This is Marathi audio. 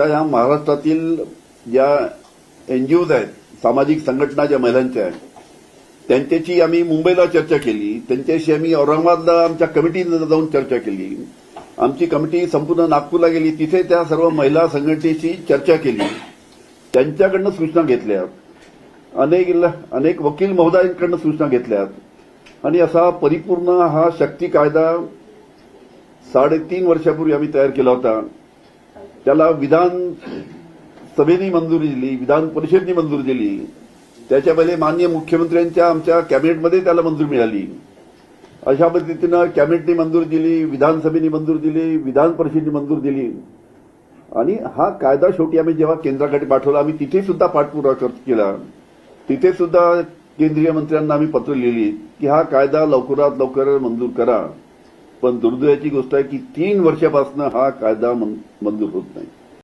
या महाराष्ट्रातील ज्या एनजीओज आहेत, सामाजिक संघटना ज्या महिलांच्या आहेत, त्यांच्याशी आम्ही मुंबईला चर्चा केली. त्यांच्याशी आम्ही औरंगाबादला आमच्या कमिटीने जाऊन चर्चा केली. आमची कमिटी संपूर्ण नागपूरला गेली. तिथे त्या सर्व महिला संघटनेशी चर्चा केली. त्यांच्याकडनं सूचना घेतल्या. अनेक वकील महोदयांकडनं सूचना घेतल्यात आणि असा परिपूर्ण हा शक्ती कायदा 3.5 वर्षापूर्वी आम्ही तयार केला होता. त्याला विधान सभेने मंजुरी दिली, विधान परिषदेने मंजुरी दिली. त्याच्यामध्ये माननीय मुख्यमंत्र्यांच्या आमच्या कॅबिनेटमध्ये त्याला मंजुरी मिळाली. अशा पद्धतीनं कॅबिनेटने मंजुरी दिली, विधानसभेने मंजुरी दिली, विधान परिषदेने मंजुरी दिली आणि हा कायदा शेवटी आम्ही जेव्हा केंद्राकडे पाठवला, आम्ही तिथे सुद्धा पाठपुरावा केला. तिथे सुद्धा केंद्रीय मंत्र्यांना आम्ही पत्र लिहिली की हा कायदा लवकरात लवकर मंजूर करा. पण दुर्दैवाची गोष्ट आहे की 3 वर्षापासून हा कायदा मंजूर होत नाही.